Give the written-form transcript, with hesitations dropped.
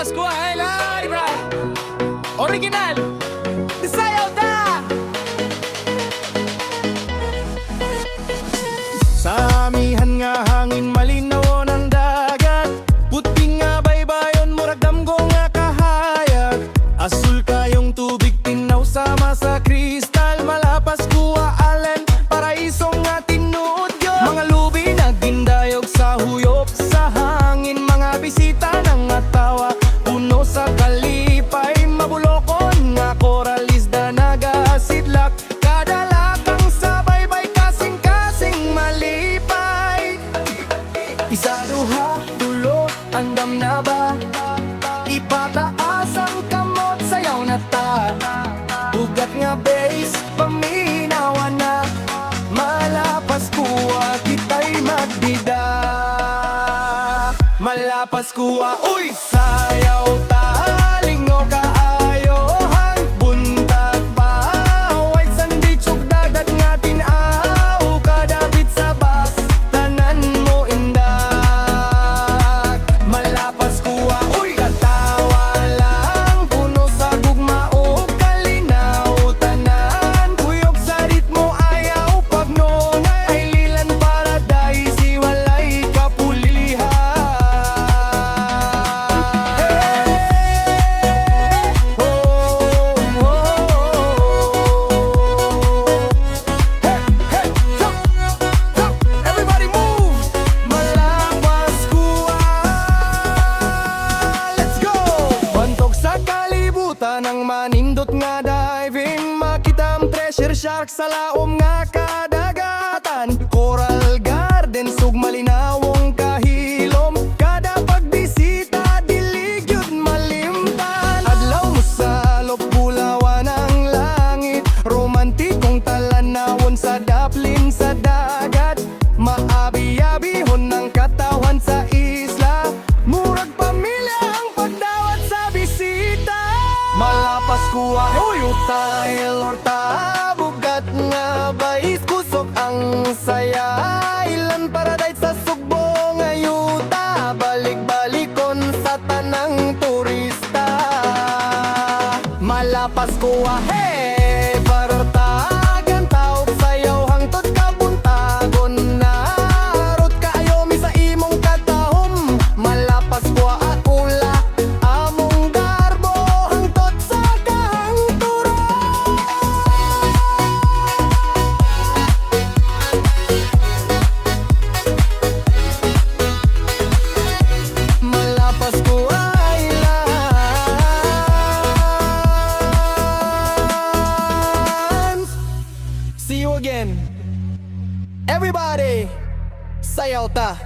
Pasko ay live original sayaw ta sa amihan nga hangin malinaw ng dagat, puting nga baybayon murag damgo nga kahayag, asul kayong tubig tinaw sama sa kristal, malapas kuwa alen paraisong nga tinuod yun. Mga lubi nagindayog sa huyop sa hangin, mga bisita nang atawa puno sa kalipay, mabulokon nga coral isda nagasidlak, kada lakang sa baybay kasing-kasing malipay. Isa duha tulo andam na ba, ipataas ang kamot sayaw na ta, ugat nga base paminawan na, malapas kuwa kita'y magdida, malapas kuwa uy sayaw ta, lingo kaayo hang buntag pa, way sanditsog dagat nga tinaw, kadapit sa bas tanan mo indak, malapas kuwa uy katawa lang, puno sa gugma o kalinaw tanan, kuyog sa ritmo ayaw pagnonay, ay lilan paradise walay kapulihan. Everybody move! Malapas kuwa, let's go! Bantok sa kalibutan ang manindot nga diving, makita ang treasure shark sa laom nga kadagatan, coral gardens ug malinawong kahilom, kada pagbisita dilig yun malimtan, adlaw mo sa lopbulawan ang langit, romantikong talanawon sa daplin sa dagat, maabi-abihon ng katawan sa isla, murag pamilya ang pagdawat sa bisita. Malapas kuwa huyo tayo lorta, bugat nga bais kusog ang saya, ilan paradise sa sugbo nga yuta, balik-balikon sa tanang turista. Malapas kuwa hey partagan taog sayaw hangtod kabuntagon na, rot kaayo mi sa imong katahom, malapas kuwa akula among garbo hangtod sa kahangturan. Malapas kuwa ay lands. See you again. Everybody, sayaw ta.